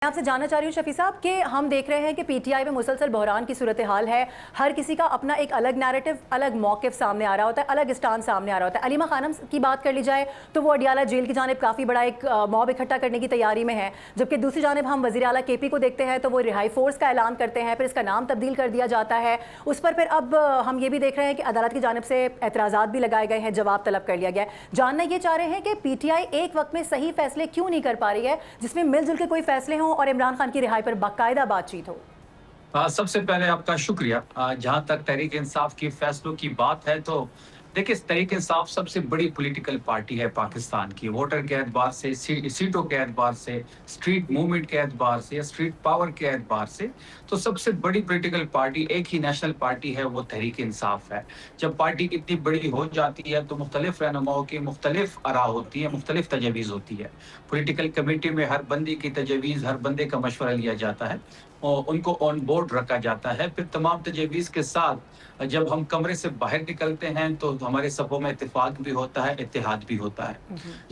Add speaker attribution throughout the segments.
Speaker 1: आपसे जानना चाह रही हूँ शफी साहब कि हम देख रहे हैं कि पीटीआई में मुसलसल बहरान की सूरत हाल है। हर किसी का अपना एक अलग नैरेटिव, अलग मौक़िफ़ सामने आ रहा होता है, अलग स्टांस सामने आ रहा होता है। अलीमा खानम की बात कर ली जाए तो वो अडियाला जेल की जानिब काफ़ी बड़ा एक मॉब इकट्ठा करने की तैयारी में है, जबकि दूसरी जानिब हम वज़ीर आला केपी को देखते हैं तो वो रिहाई फोर्स का ऐलान करते हैं, फिर इसका नाम तब्दील कर दिया जाता है। उस पर फिर अब हम ये भी देख रहे हैं कि अदालत की जानिब से एतराज़ात भी लगाए गए हैं, जवाब तलब कर लिया गया है। जानना ये चाह रहे हैं कि पीटीआई एक वक्त में सही फैसले क्यों नहीं कर पा रही है, जिसमें मिलजुल के कोई फैसले हों और इमरान खान की रिहाई पर बाकायदा बातचीत हो।
Speaker 2: सबसे पहले आपका शुक्रिया। जहाँ तक तहरीक इंसाफ की फैसलों की बात है तो देखिए, तहरीक इंसाफ सबसे बड़ी पॉलिटिकल पार्टी है पाकिस्तान की। वोटर के एतबार से, सीटों के एतबार से, स्ट्रीट मूवमेंट के एतबार से या स्ट्रीट पावर के एतबार से तो सबसे बड़ी पॉलिटिकल पार्टी, एक ही नेशनल पार्टी है, वो तहरीक इंसाफ है। जब पार्टी इतनी बड़ी हो जाती है तो मुख्तलिफ रहनुमाओं की मुख्तलिफ आरा होती है, मुख्तलिफ तजवीज़ होती है। पॉलिटिकल कमेटी में हर बंदे की तजवीज़, हर बंदे का मशवरा लिया जाता है और उनको ऑन बोर्ड रखा जाता है। फिर तमाम तजवीज़ के साथ जब हम कमरे से बाहर निकलते हैं तो हमारे सफ़ों में इत्तेफाक भी होता है, इत्तेहाद भी होता है।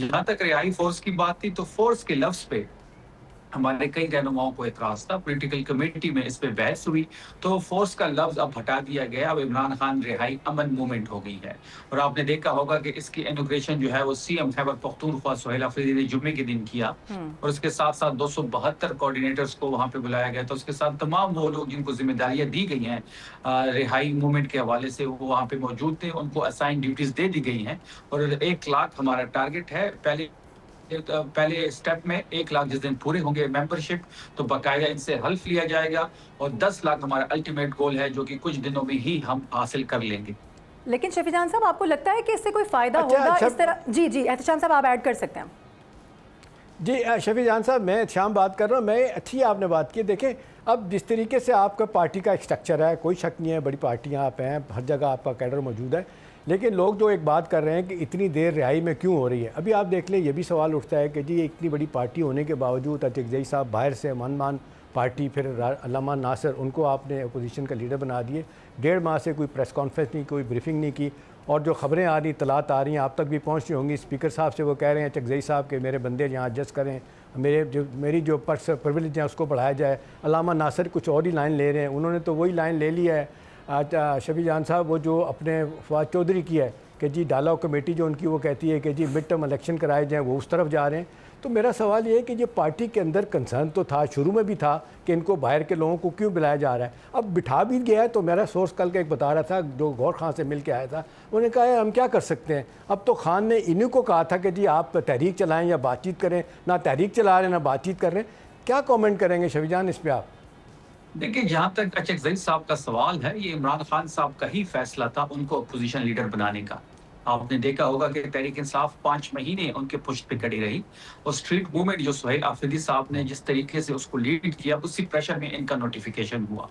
Speaker 2: जहाँ तक रिहाई फोर्स की बात थी तो फोर्स के लफ्ज़ पे हमारे कई रहनुमाओं को एतराज़ था। पॉलिटिकल कमेटी में इस पे बहस हुई तो फोर्स का लफ्ज़ अब हटा दिया गया। अब इमरान खान रिहाई अमन मूवमेंट हो गई है। और आपने देखा होगा कि इसकी इनॉग्रेशन जो है वो सीएम खैबर पख्तूनख्वा सुहेल अफरीदी ने जुम्मे के दिन किया और उसके साथ साथ 272 कोऑर्डिनेटर्स को वहाँ पे बुलाया गया। तो उसके साथ तमाम वो लोग जिनको जिम्मेदारियाँ दी गई हैं रिहाई मूवमेंट के हवाले से, वो वहाँ पे मौजूद थे, उनको असाइन ड्यूटीज़ दे दी गई हैं। और 1 लाख हमारा टारगेट है। पहले स्टेप में 1 लाख जिस दिन पूरे होंगे मेंबरशिप तो बाकायदा इनसे हल्फ लिया जाएगा और 10 लाख हमारा अल्टीमेट गोल है, जो कि कुछ दिनों में ही हम हासिल कर लेंगे।
Speaker 1: लेकिन शफी जान साहब, आपको लगता है कि इससे कोई फायदा होगा इस तरह? जी जी एहतशाम साहब, आप ऐड कर सकते हैं।
Speaker 3: जी शफी जान साहब, मैं शाम बात कर रहा हूँ। मैं अच्छी आपने बात की। देखें, अब जिस तरीके से आपका पार्टी का एक स्ट्रक्चर है, कोई शक नहीं है, बड़ी पार्टियाँ आप हैं, हर जगह आपका कैडर मौजूद है, लेकिन लोग जो एक बात कर रहे हैं कि इतनी देर रिहाई में क्यों हो रही है। अभी आप देख लें, ये भी सवाल उठता है कि जी इतनी बड़ी पार्टी होने के बावजूद अचकजई साहब बाहर से मनमान पार्टी, फिर अल्लामा नासिर, उनको आपने अपोजिशन का लीडर बना दिए। 1.5 माह से कोई प्रेस कॉन्फ्रेंस नहीं, कोई ब्रीफिंग नहीं की। और जो खबरें आ रही, तलात आ रही हैं, आप तक भी पहुँच रही होंगी, स्पीकर साहब से वो कह रहे हैं अचकजई साहब के मेरे बंदे यहाँ एडजस्ट करें, मेरी जो प्रिविलेज है उसको बढ़ाया जाए। अल्लामा नासिर कुछ और ही लाइन ले रहे हैं, उन्होंने तो वही लाइन ले ली है शफी जान साहब, वो जो अपने फवाद चौधरी की है कि जी डालाओ कमेटी जो उनकी, वो कहती है कि जी मिड टर्म इलेक्शन कराए जाएँ, वो उस तरफ जा रहे हैं। तो मेरा सवाल ये है कि ये पार्टी के अंदर कंसर्न तो था, शुरू में भी था कि इनको बाहर के लोगों को क्यों बुलाया जा रहा है। अब बिठा भी गया है तो मेरा सोर्स कल का एक बता रहा था, जो गौर खान से मिल के आया था, उन्होंने कहा है हम क्या कर सकते हैं। अब तो खान ने इन्हीं को कहा था कि जी आप तहरीक चलाएँ या बातचीत करें, ना तहरीक चला रहे हैं ना बातचीत कर रहे हैं। क्या कॉमेंट करेंगे शफी जान इस पर आप?
Speaker 2: देखिए, जहाँ तक अचकजई साहब का सवाल है, ये इमरान खान साहब का ही फैसला था उनको अपोजिशन लीडर बनाने का। आपने देखा होगा कि तहरीक इंसाफ 5 महीने उनके पुश्त पे खड़ी रही और स्ट्रीट मूवमेंट जो सुहेल अफरीदी साहब ने जिस तरीके से उसको लीड किया, उसी प्रेशर में इनका नोटिफिकेशन हुआ।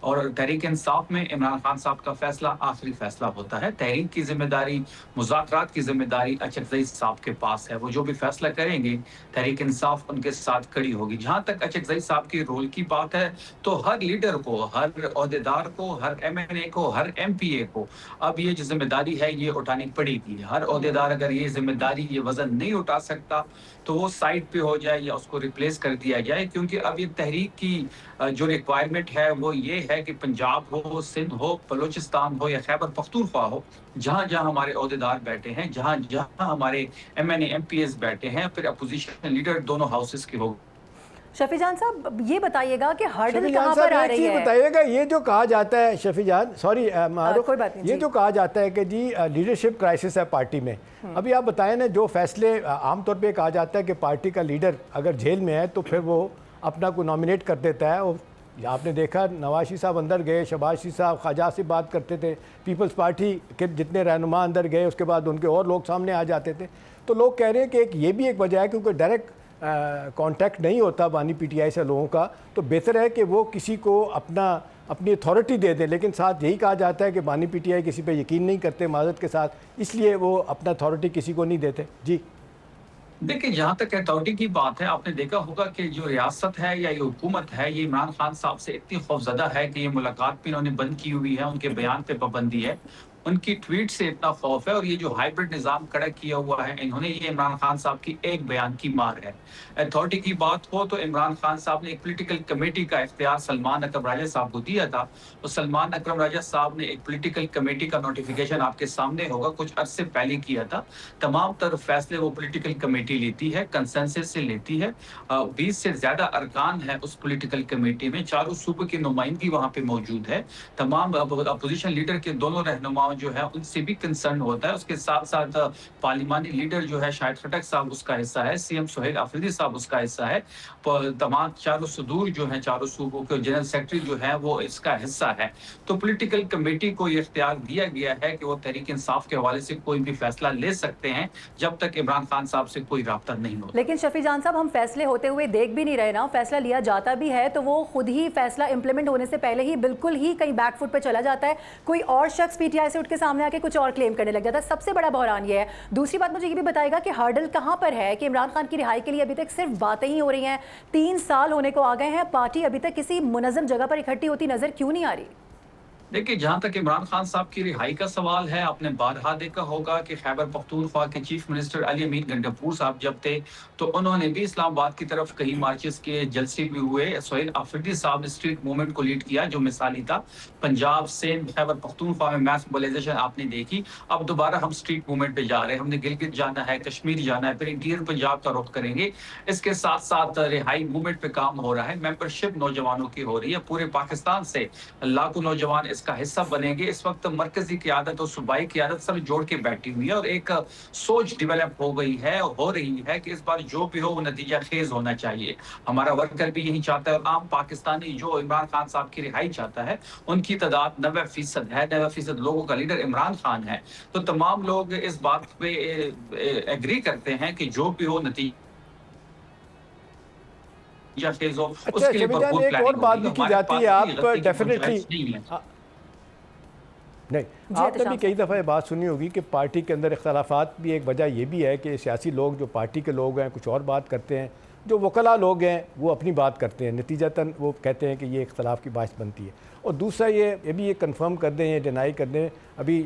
Speaker 2: और तहरीक इंसाफ में इमरान खान साहब का फैसला आखिरी फैसला होता है। तहरीक की जिम्मेदारी, मुज़ाकरात की जिम्मेदारी अचकजई साहब के पास है। वो जो भी फैसला करेंगे, तहरीक इंसाफ उनके साथ खड़ी होगी। जहाँ तक अचकजई साहब के रोल की बात है तो हर लीडर को, हर ओहदेदार को, हर MNA को, हर MPA को अब ये जो जिम्मेदारी है ये उठानी पड़ेगी। हर ओहदेदार अगर ये जिम्मेदारी, ये वजन नहीं उठा सकता तो वो साइड पे हो जाए या उसको रिप्लेस कर दिया जाए, क्योंकि अब ये तहरीक की जो रिक्वायरमेंट है वो ये है कि पंजाब हो, सिंध हो, बलूचिस्तान हो या खैबर पख्तूनख्वा हो, जहाँ जहाँ हमारे ओहदेदार बैठे हैं, जहाँ जहाँ हमारे MNA MPs बैठे हैं, फिर अपोजिशन लीडर दोनों हाउसेस के हो।
Speaker 1: शफी जान साहब, ये बताइएगा कि हर्डल कहाँ पर आ रही है?
Speaker 3: बताइएगा, ये जो कहा जाता है शफी जान, सॉरी
Speaker 1: कोई बात नहीं,
Speaker 3: ये जो कहा जाता है कि जी लीडरशिप क्राइसिस है पार्टी में, अभी आप बताएं ना, जो फैसले आमतौर पे कहा जाता है कि पार्टी का लीडर अगर जेल में है तो फिर वो अपना को नॉमिनेट कर देता है। और आपने देखा नवाज शरीफ साहब अंदर गए, शहबाज शरीफ साहब ख्वाजा से बात करते थे, पीपल्स पार्टी के जितने रहनुमा अंदर गए, उसके बाद उनके और लोग सामने आ जाते थे। तो लोग कह रहे हैं कि एक ये भी एक वजह है क्योंकि डायरेक्ट कांटेक्ट नहीं होता बानी PTI से लोगों का, तो बेहतर है कि वो किसी को अपनी अथॉरिटी दे दें। लेकिन साथ यही कहा जाता है कि बानी PTI किसी पे यकीन नहीं करते माज़रत के साथ, इसलिए वो अपना अथॉरिटी किसी को नहीं देते। जी
Speaker 2: देखिए, जहाँ तक अथॉरिटी की बात है, आपने देखा होगा कि जो रियासत है या ये हुकूमत है, ये इमरान खान साहब से इतनी खौफजदा है कि ये मुलाकात भी इन्होंने बंद की हुई है, उनके बयान पे पाबंदी है। उनकी ट्वीट से इतना खौफ है और ये जो हाइब्रिड निज़ाम खड़ा किया हुआ है इन्होंने, ये इमरान खान साहब की एक बयान की मार है। अथॉरिटी की बात हो तो इमरान खान साहब ने एक पॉलिटिकल कमेटी का इख्तियार सलमान अकरम राजा साहब को दिया था। तो सलमान अकरम राजा साहब ने एक पॉलिटिकल कमेटी का नोटिफिकेशन आपके सामने होगा, कुछ अरसे पहले किया था। तमाम तर फैसले वो पॉलिटिकल कमेटी लेती है, कंसेंसस से लेती है। 20 से ज़्यादा अरकान हैं उस पॉलिटिकल कमेटी में, चारों सूबे की नुमाइंदगी वहाँ पे मौजूद है। तमाम अपोजिशन लीडर के दोनों रहनुमाओं जो है उनसे भी कंसर्न होता है। उसके साथ साथ पार्लिमानी लीडर जो है शाहिद खट्टक साहब उसका हिस्सा है, सीएम सुहेल आफरीदी साहब उसका हिस्सा है, तमाम चारों सदूर जो हैं चारों सूबों के जनरल सेक्रेटरी जो है वो इसका हिस्सा है। तो पॉलिटिकल कमेटी को ये इख्तियार दिया गया है कि वो तहरीक इंसाफ के हवाले से कोई भी फैसला ले सकते हैं जब तक इमरान खान साहब से कोई राब्ता नहीं होता।
Speaker 1: लेकिन शफी जान साहब, हम फैसले होते हुए देख भी नहीं रहे ना। फैसला लिया जाता भी है तो वो खुद ही फैसला इंप्लीमेंट होने से पहले ही बिल्कुल ही कहीं बैकफुट पे चला जाता है। कोई और शख्स पीटीआई से उठ के सामने आके कुछ और क्लेम करने लग जाता है। सबसे बड़ा बहरान ये है। दूसरी बात, मुझे ये भी बताएगा कि हर्डल कहाँ पर है कि इमरान खान की रिहाई के लिए अभी तक सिर्फ बातें ही हो रही हैं। 3 साल होने को आ गए हैं, पार्टी अभी तक किसी मुनज़्ज़म जगह पर इकट्ठी होती नजर क्यों नहीं आ रही?
Speaker 2: देखिए, जहाँ तक इमरान खान साहब की रिहाई का सवाल है, आपने बारहा देखा होगा कि खैबर पख्तूनख्वा के चीफ मिनिस्टर अली अमीन गंडापुर साहब जब थे तो उन्होंने भी इस्लामाबाद की तरफ कई मार्चेस के, जलसे भी हुए। सुहेल आफरीदी साहब ने स्ट्रीट मूवमेंट को लीड किया जो मिसाली था। पंजाब, सिंध, खैबर पख्तूनख्वा में मैस मोबिलाइजेशन आपने देखी। अब दोबारा हम स्ट्रीट मूवमेंट पे जा रहे हैं। हमने गिलगित जाना है, कश्मीर जाना है, फिर इंटीरियर पंजाब का रुख करेंगे। इसके साथ साथ रिहाई मूवमेंट पे काम हो रहा है, मेंबरशिप नौजवानों की हो रही है। पूरे पाकिस्तान से लाखों नौजवान इसका हिस्सा बनेंगे। इस वक्त मरकजी क़यादत और सूबाई क़यादत सब जोड़ के बैठी हुई है और एक सोच डेवलप हो गई है और हो रही है कि इस बार जो भी हो वो नतीजा खेज होना चाहिए। हमारा वर्कर भी यही चाहता है और आम पाकिस्तानी जो इमरान खान साहब की रिहाई चाहता है उनकी तादाद 90% है। 90% लोगों का लीडर इमरान खान है। तो तमाम लोग इस बात पे एग्री करते हैं कि जो भी हो नतीजा खेज हो।
Speaker 3: अच्छा
Speaker 2: उसके लिए
Speaker 3: शफी जान,
Speaker 2: भरपूर
Speaker 3: एक और
Speaker 2: प्लानिंग
Speaker 3: बात
Speaker 2: होगी।
Speaker 3: भी की
Speaker 2: हमारे
Speaker 3: जाती
Speaker 2: पास
Speaker 3: है, आप
Speaker 2: कोई गलती की
Speaker 3: डेफिनेटली
Speaker 2: गुंजाइश नहीं है।
Speaker 3: नहीं,
Speaker 1: जी,
Speaker 3: आपने भी
Speaker 1: एहतशाम
Speaker 3: कई दफ़ा ये बात सुनी होगी कि पार्टी के अंदर इख्तलाफात भी एक वजह ये भी है कि सियासी लोग जो पार्टी के लोग हैं कुछ और बात करते हैं, जो वकला लोग हैं वो अपनी बात करते हैं, नतीजतन वो कहते हैं कि ये इख्तलाफ की बात बनती है। और दूसरा ये भी ये कंफर्म कर दें, ये डिनाई कर दें, अभी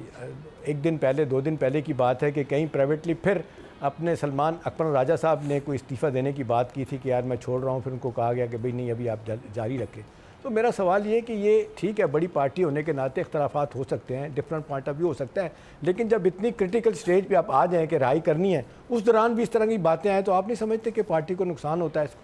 Speaker 3: 1 दिन पहले 2 दिन पहले की बात है कि कहीं प्राइवेटली फिर अपने सलमान अकरम राजा साहब ने कोई इस्तीफ़ा देने की बात की थी कि यार मैं छोड़ रहा हूँ, फिर उनको कहा गया कि भाई नहीं अभी आप जारी रखें। तो मेरा सवाल ये कि ये ठीक है, बड़ी पार्टी होने के नाते इख्तलाफात हो सकते हैं, डिफरेंट पॉइंट ऑफ व्यू हो सकता है, लेकिन जब इतनी क्रिटिकल स्टेज पे आप आ जाएं कि राय करनी है, उस दौरान भी इस तरह की बातें आएँ तो आप नहीं समझते कि पार्टी को नुकसान होता है इसको?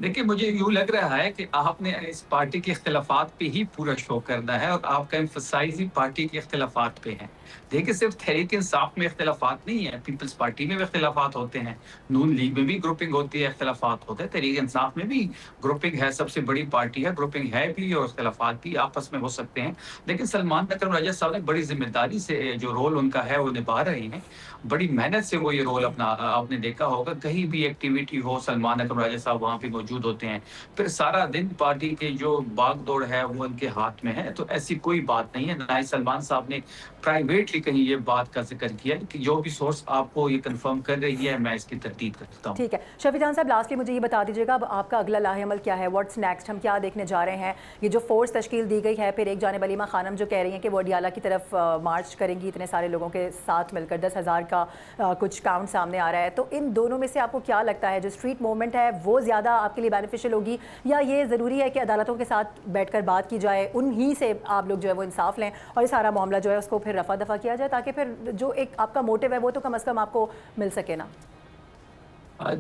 Speaker 2: देखिए, मुझे यूँ लग रहा है कि आपने इस पार्टी के इख्तिलाफ़ात पे ही पूरा शो करना है और आपका एम्फसाइज़ ही पार्टी के इख्तिलाफ़ात पे है। देखिए, सिर्फ तहरीक इंसाफ में इख्तिलाफ़ात नहीं है, पीपल्स पार्टी में भी इख्तिलाफ़ात होते हैं, नून लीग में भी ग्रुपिंग होती है, इख्तिलाफ़ात होते हैं, तहरीक इंसाफ में भी ग्रुपिंग है, सबसे बड़ी पार्टी है, ग्रुपिंग है भी और इख्तिलाफ़ात भी आपस में हो सकते हैं। लेकिन सलमान अकरम राजा साहब ने बड़ी ज़िम्मेदारी से जो रोल उनका है वो निभा रहे हैं, बड़ी मेहनत से वो ये रोल अपना, आपने देखा होगा कहीं भी एक्टिविटी हो सलमान अकरम राजा साहब वहाँ पे मौजूद होते हैं। फिर सारा दिन पार्टी के जो भाग-दौड़ है वो उनके हाथ में है, तो ऐसी कोई बात नहीं है। ना ही सलमान साहब ने प्राइवेटली कहीं ये बात का ज़िक्र किया है कि जो भी सोर्स आपको ये कंफर्म कर रही है, मैं इसकी तस्दीक करता हूँ।
Speaker 1: ठीक है। शफी जान साहब, लास्टली मुझे ये बता दीजिएगा अब आपका अगला लाहे-अमल क्या है? What's next? हम क्या देखने जा रहे हैं? ये जो फोर्स तश्कील दी गई है, फिर एक जानिब अलीमा खानम जो कह रही हैं कि वो अडियाला की तरफ मार्च करेंगी इतने सारे लोगों के साथ मिलकर, 10,000 का कुछ काउंट सामने आ रहा है। तो इन दोनों में से आपको क्या लगता है जो स्ट्रीट मूवमेंट है वो ज़्यादा आपके लिए बेनिफिशियल होगी, या ये ज़रूरी है कि अदालतों के साथ बैठकर बात की जाए, उन्हीं से आप लोग जो है वो इंसाफ लें और ये सारा मामला जो है उसको फिर रफा दफा किया जाए ताकि फिर जो एक आपका मोटिव है वो तो कम से कम आपको मिल सके ना?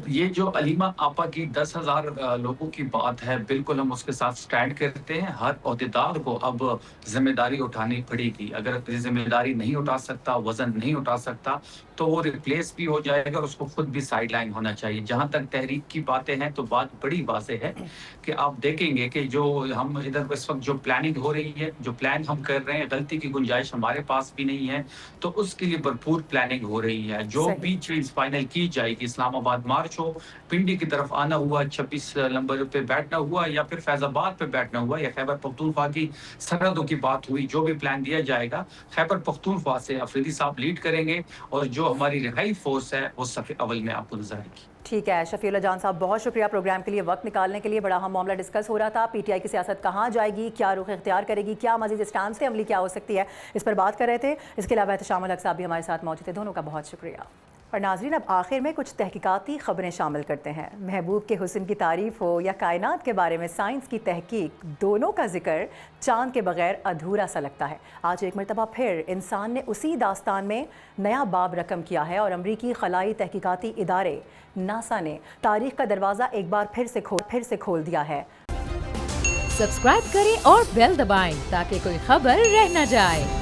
Speaker 2: ये जो अलीमा आपा की 10,000 लोगों की बात है, बिल्कुल हम उसके साथ स्टैंड करते हैं। हर ओहदेदार को अब जिम्मेदारी उठानी पड़ेगी। अगर जिम्मेदारी नहीं उठा सकता, वजन नहीं उठा सकता, तो वो रिप्लेस भी हो जाएगा और उसको खुद भी साइड लाइन होना चाहिए। जहाँ तक तहरीक की बातें हैं तो बात बड़ी वाज़ेह है कि आप देखेंगे कि जो हम इधर इस वक्त जो प्लानिंग हो रही है, जो प्लान हम कर रहे हैं, गलती की गुंजाइश हमारे पास भी नहीं है, तो उसके लिए भरपूर प्लानिंग हो रही है। जो भी चीज़ फाइनल की जाएगी इस्लामाबाद मार्च हो, पिंडी की तरफ आना हुआ, 26 नंबर पे बैठना हुआ, या फिर फैजाबाद पे बैठना हुआ, या खैबर पख्तूनख्वा की सरहदों की बात हुई, जो भी प्लान दिया जाएगा खैबर पख्तूनख्वा से अफरीदी साहब लीड करेंगे और जो हमारी रिहाई फोर्स है वो सफ़े अव्वल में आपको नजर आएगी।
Speaker 1: ठीक है शफीउल्लाह जान साहब, बहुत शुक्रिया प्रोग्राम के लिए वक्त निकालने के लिए। बड़ा अहम मामला डिस्कस हो रहा था, पीटीआई की सियासत कहाँ जाएगी, क्या रुख इख्तियार करेगी, क्या मजीद स्टांस से अमली क्या हो सकती है, इस पर बात कर रहे थे। इसके अलावा एहतशाम अल हक साहब भी हमारे साथ मौजूद थे, दोनों का बहुत शुक्रिया। और नाजरीन, अब आखिर में कुछ तहकीकाती खबरें शामिल करते हैं। महबूब के हुस्न की तारीफ हो या कायनात के बारे में साइंस की तहकीक, दोनों का जिक्र चांद के बगैर अधूरा सा लगता है। आज एक मरतबा फिर इंसान ने उसी दास्तान में नया बाब रकम किया है और अमरीकी खलाई तहकीकाती इदारे नासा ने तारीख का दरवाज़ा एक बार फिर से खोल दिया है।
Speaker 4: सब्सक्राइब करें और बेल दबाएं ताकि कोई खबर रह न जाए।